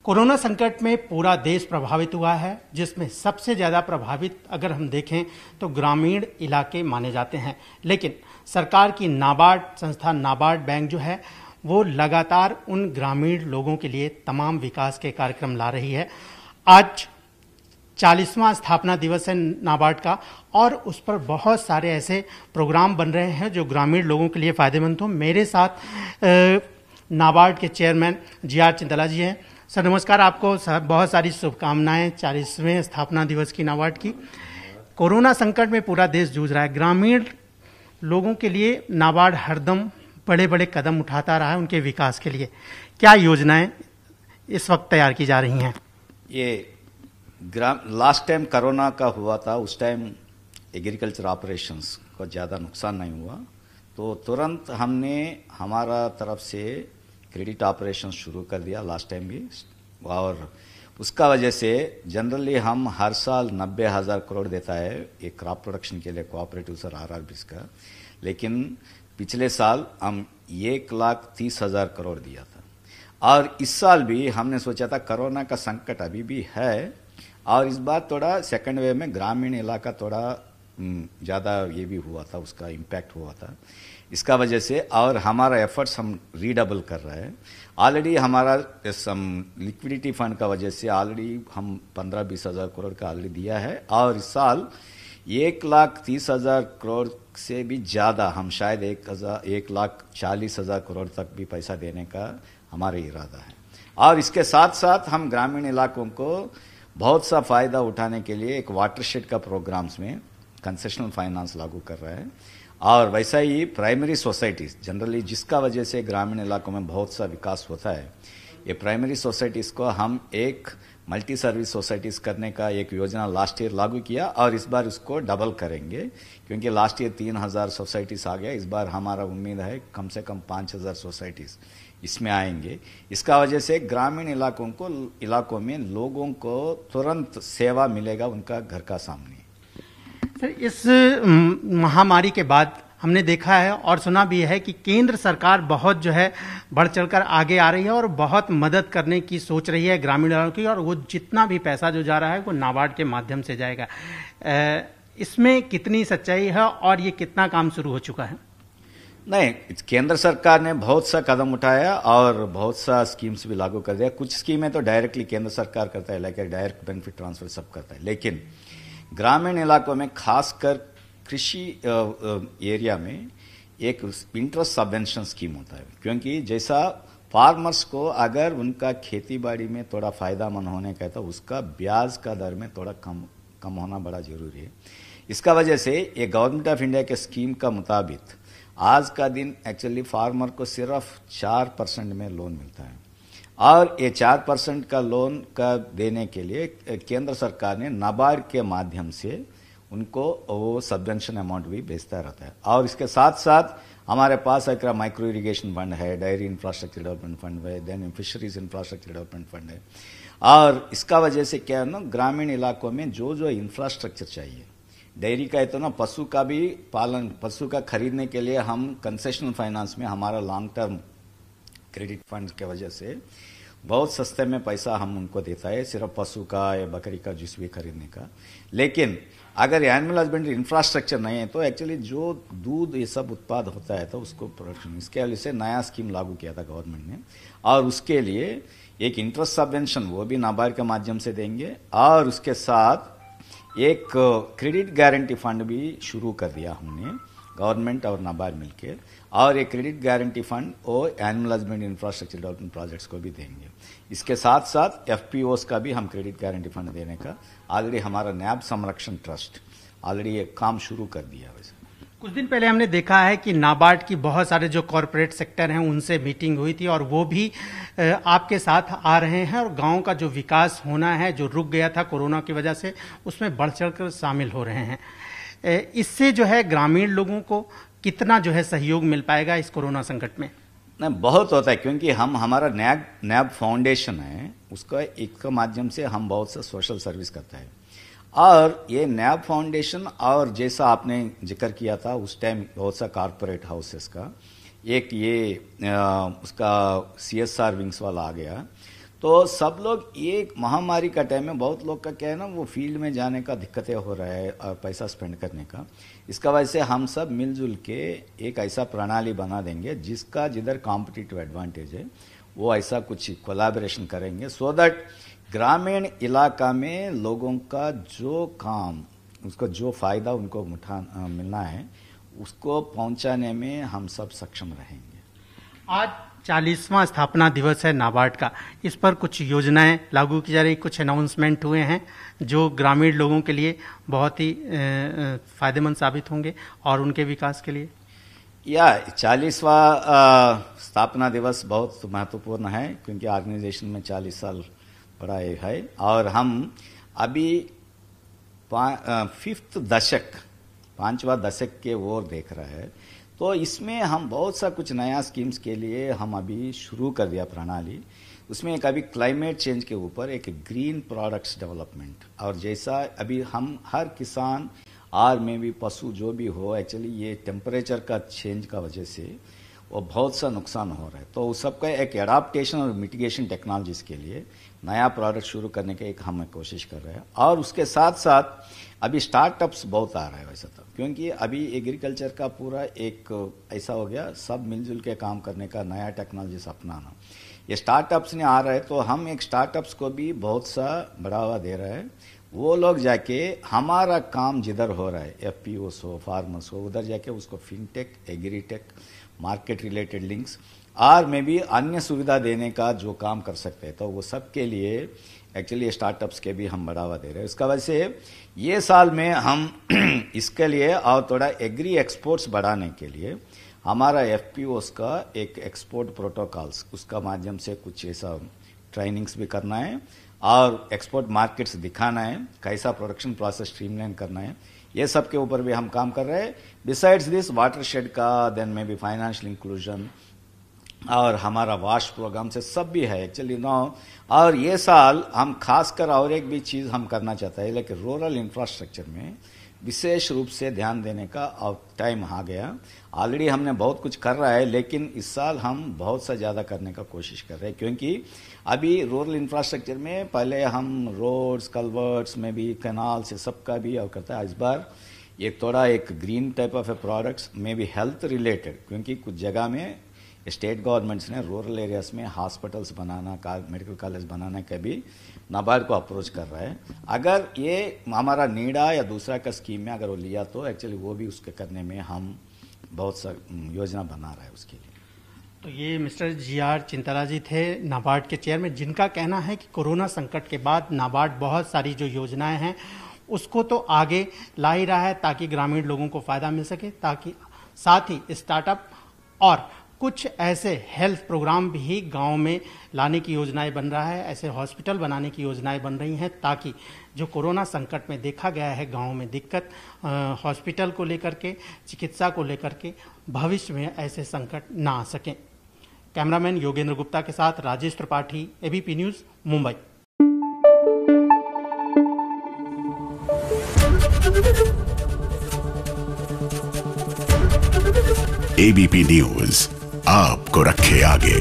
Corona संकट में पूरा देश प्रभावित हुआ है, जिसमें सबसे ज्यादा प्रभावित अगर हम देखें तो ग्रामीण इलाके माने जाते हैं। लेकिन सरकार की नाबार्ड संस्था, नाबार्ड बैंक जो है वो लगातार उन ग्रामीण लोगों के लिए तमाम विकास के कार्यक्रम ला रही है। आज 40वां स्थापना दिवस है नाबार्ड का और उस पर बहुत सारे ऐसे प्रोग्राम बन रहे हैं जो ग्रामीण लोगों के लिए फायदेमंद हो। मेरे साथ नाबार्ड के चेयरमैन जी.आर. चिंतला जी हैं। सर नमस्कार। आपको बहुत सारी शुभकामनाएं 40वें स्थापना दिवस की नाबार्ड की। कोरोना संकट में पूरा देश जूझ रहा है, ग्रामीण लोगों के लिए नाबार्ड हरदम बड़े बड़े कदम उठाता रहा है उनके विकास के लिए। क्या योजनाएं इस वक्त तैयार की जा रही हैं? ये लास्ट टाइम कोरोना का हुआ था, उस टाइम एग्रीकल्चर ऑपरेशंस को ज़्यादा नुकसान नहीं हुआ, तो तुरंत हमने हमारा तरफ से क्रेडिट ऑपरेशन शुरू कर दिया लास्ट टाइम भी। और उसका वजह से जनरली हम हर साल 90,000 करोड़ देता है एक क्रॉप प्रोडक्शन के लिए कोऑपरेटिव्स और आरआरबीज का, लेकिन पिछले साल हम 1,30,000 करोड़ दिया था। और इस साल भी हमने सोचा था कोरोना का संकट अभी भी है और इस बार थोड़ा सेकंड वेव में ग्रामीण इलाका थोड़ा ज़्यादा ये भी हुआ था, उसका इम्पैक्ट हुआ था। इसका वजह से और हमारा एफर्ट्स हम रीडबल कर रहे हैं। ऑलरेडी हमारा लिक्विडिटी फंड का वजह से ऑलरेडी हम 15-20,000 करोड़ का ऑलरेडी दिया है और इस साल 1,30,000 करोड़ से भी ज़्यादा हम शायद 1,40,000 करोड़ तक भी पैसा देने का हमारा इरादा है। और इसके साथ साथ हम ग्रामीण इलाकों को बहुत सा फायदा उठाने के लिए एक वाटरशेड का प्रोग्राम्स में कंसेशनल फाइनेंस लागू कर रहे हैं। और वैसा ही प्राइमरी सोसाइटीज जनरली जिसका वजह से ग्रामीण इलाकों में बहुत सा विकास होता है, ये प्राइमरी सोसाइटीज को हम एक मल्टी सर्विस सोसाइटीज करने का एक योजना लास्ट ईयर लागू किया और इस बार उसको डबल करेंगे, क्योंकि लास्ट ईयर 3,000 सोसाइटीज आ गया। इस बार हमारा उम्मीद है कम से कम 5,000 सोसाइटीज इसमें आएंगे। इसका वजह से ग्रामीण इलाकों में लोगों को तुरंत सेवा मिलेगा उनका घर का सामने। सर, इस महामारी के बाद हमने देखा है और सुना भी है कि केंद्र सरकार बहुत जो है बढ़ चढ़कर आगे आ रही है और बहुत मदद करने की सोच रही है ग्रामीण इलाकों की, और वो जितना भी पैसा जो जा रहा है वो नाबार्ड के माध्यम से जाएगा। इसमें कितनी सच्चाई है और ये कितना काम शुरू हो चुका है? नहीं, केंद्र सरकार ने बहुत सा कदम उठाया और बहुत सा स्कीम्स भी लागू कर दिया। कुछ स्कीमें तो डायरेक्टली केंद्र सरकार करता है, लाइक डायरेक्ट बेनिफिट ट्रांसफर सब करता है, लेकिन ग्रामीण इलाकों में खासकर कृषि एरिया में एक इंटरेस्ट सबवेंशन स्कीम होता है, क्योंकि जैसा फार्मर्स को अगर उनका खेती बाड़ी में थोड़ा फायदामंद होने का है तो उसका ब्याज का दर में थोड़ा कम होना बड़ा जरूरी है। इसका वजह से ये गवर्नमेंट ऑफ इंडिया के स्कीम का मुताबिक आज का दिन एक्चुअली फार्मर को सिर्फ 4% में लोन मिलता है और ये 4% का लोन का देने के लिए केंद्र सरकार ने नाबार्ड के माध्यम से उनको वो सबवेंशन अमाउंट भी भेजता रहता है। और इसके साथ साथ हमारे पास एक माइक्रो इरिगेशन फंड है, डायरी इंफ्रास्ट्रक्चर डेवलपमेंट फंड है, then fisheries infrastructure development fund है। और इसका वजह से क्या है ना, ग्रामीण इलाकों में जो इंफ्रास्ट्रक्चर चाहिए, डेयरी का है तो ना पशु का भी पालन, पशु का खरीदने के लिए हम कंसेशनल फाइनेंस में हमारा लॉन्ग टर्म क्रेडिट फंड के वजह से बहुत सस्ते में पैसा हम उनको देता है, सिर्फ पशु का या बकरी का जिस भी खरीदने का। लेकिन अगर एनिमल हस्बेंड्री इंफ्रास्ट्रक्चर नहीं है तो एक्चुअली जो दूध ये सब उत्पाद होता है तो उसको प्रोडक्शन, इसके वजह से नया स्कीम लागू किया था गवर्नमेंट ने और उसके लिए एक इंटरेस्ट सबवेंशन वो भी नाबार्ड के माध्यम से देंगे और उसके साथ एक क्रेडिट गारंटी फंड भी शुरू कर दिया हमने गवर्नमेंट और नाबार्ड मिलकर, और एक क्रेडिट गारंटी फंड और animal husbandry infrastructure development projects को भी देंगे। इसके साथ साथ एफपीओस का भी हम क्रेडिट गारंटी फंड देने का ऑलरेडी हमारा नैब संरक्षण ट्रस्ट ऑलरेडी एक काम शुरू कर दिया। वैसे कुछ दिन पहले हमने देखा है कि नाबार्ड की बहुत सारे जो कॉरपोरेट सेक्टर हैं उनसे मीटिंग हुई थी और वो भी आपके साथ आ रहे हैं और गांव का जो विकास होना है जो रुक गया था कोरोना की वजह से उसमें बढ़ चढ़कर शामिल हो रहे हैं। इससे जो है ग्रामीण लोगों को कितना जो है सहयोग मिल पाएगा इस कोरोना संकट में? नहीं, बहुत होता है, क्योंकि हम हमारा नैब फाउंडेशन है, उसका एक माध्यम से हम बहुत सा सोशल सर्विस करते हैं और ये नैब फाउंडेशन और जैसा आपने जिक्र किया था उस टाइम बहुत सा कॉर्पोरेट हाउसेस का एक ये उसका CSR विंग्स वाला आ गया, तो सब लोग ये महामारी का टाइम में बहुत लोग का क्या है ना, वो फील्ड में जाने का दिक्कतें हो रहा है और पैसा स्पेंड करने का। इसका वजह से हम सब मिलजुल के एक ऐसा प्रणाली बना देंगे जिसका जिधर कॉम्पिटिटिव एडवांटेज है वो ऐसा कुछ कोलैबोरेशन करेंगे, सो दैट ग्रामीण इलाका में लोगों का जो काम, उसको जो फायदा उनको मिलना है उसको पहुंचाने में हम सब सक्षम रहेंगे। आज 40वां स्थापना दिवस है नाबार्ड का, इस पर कुछ योजनाएं लागू की जा रही, कुछ अनाउंसमेंट हुए हैं जो ग्रामीण लोगों के लिए बहुत ही फायदेमंद साबित होंगे और उनके विकास के लिए। 40वां स्थापना दिवस बहुत महत्वपूर्ण है क्योंकि ऑर्गेनाइजेशन में 40 साल बड़ा है और हम अभी 5वां दशक के ओर देख रहे हैं। तो इसमें हम बहुत सा कुछ नया स्कीम्स के लिए हम अभी शुरू कर दिया प्रणाली। उसमें एक अभी क्लाइमेट चेंज के ऊपर एक ग्रीन प्रोडक्ट्स डेवलपमेंट, और जैसा अभी हम हर किसान और में भी पशु जो भी हो, एक्चुअली ये टेम्परेचर का चेंज का वजह से वो बहुत सा नुकसान हो रहा है। तो उस सबका एक एडाप्टेशन और मिटिगेशन टेक्नोलॉजीज के लिए नया प्रोडक्ट शुरू करने के एक हम कोशिश कर रहे हैं। और उसके साथ साथ अभी स्टार्टअप्स बहुत आ रहा है वैसा तो, क्योंकि अभी एग्रीकल्चर का पूरा एक ऐसा हो गया, सब मिलजुल के काम करने का, नया टेक्नोलॉजीज अपनाना, ये स्टार्टअप्स ने आ रहा है। तो हम एक स्टार्टअप्स को भी बहुत सा बढ़ावा दे रहे हैं। वो लोग जाके हमारा काम जिधर हो रहा है, एफपीओस हो, फार्मर्स हो, उधर जाके उसको fintech, agritech, market related links और में भी अन्य सुविधा देने का जो काम कर सकते हैं, तो वो सब के लिए एक्चुअली स्टार्टअप्स के भी हम बढ़ावा दे रहे हैं। इसका वजह से ये साल में हम इसके लिए और थोड़ा एग्री एक्सपोर्ट्स बढ़ाने के लिए हमारा एफपीओस का एक एक्सपोर्ट प्रोटोकॉल्स, उसका माध्यम से कुछ ऐसा ट्रेनिंग्स भी करना है और एक्सपोर्ट मार्केट्स दिखाना है, कैसा प्रोडक्शन प्रोसेस स्ट्रीमलाइन करना है, ये सब के ऊपर भी हम काम कर रहे हैं। बिसाइड्स दिस वाटरशेड का, देन में भी फाइनेंशियल इंक्लूजन और हमारा वाश प्रोग्राम से सब भी है एक्चुअली नो। और ये साल हम खासकर और एक भी चीज हम करना चाहते हैं, लेकिन रूरल इंफ्रास्ट्रक्चर में विशेष रूप से ध्यान देने का अब टाइम आ गया। ऑलरेडी हमने बहुत कुछ कर रहा है, लेकिन इस साल हम बहुत सा ज्यादा करने का कोशिश कर रहे हैं, क्योंकि अभी रूरल इंफ्रास्ट्रक्चर में पहले हम रोड्स, कल्वर्ट्स में भी, कैनाल से सबका भी और करता है। इस बार एक थोड़ा एक green type of A products में भी हेल्थ रिलेटेड, क्योंकि कुछ जगह में स्टेट गवर्नमेंट्स ने रूरल एरियाज में हॉस्पिटल्स बनाना, मेडिकल कॉलेज बनाने का भी नाबार्ड को अप्रोच कर रहा है। अगर ये हमारा नीडा या दूसरा का स्कीम में अगर वो लिया तो एक्चुअली वो भी उसके करने में हम बहुत सा योजना बना रहा है उसके लिए। तो ये मिस्टर GR चिंताला जी थे नाबार्ड के चेयरमैन, जिनका कहना है कि कोरोना संकट के बाद नाबार्ड बहुत सारी जो योजनाएं हैं उसको तो आगे ला ही रहा है ताकि ग्रामीण लोगों को फायदा मिल सके, ताकि साथ ही स्टार्टअप और कुछ ऐसे हेल्थ प्रोग्राम भी गांव में लाने की योजनाएं बन रहा है, ऐसे हॉस्पिटल बनाने की योजनाएं बन रही हैं ताकि जो कोरोना संकट में देखा गया है गांव में दिक्कत हॉस्पिटल को लेकर के, चिकित्सा को लेकर के, भविष्य में ऐसे संकट ना आ सकें। कैमरामैन योगेंद्र गुप्ता के साथ Rajesh Tripathi, ABP news, Mumbai. ABP news आपको रखे आगे।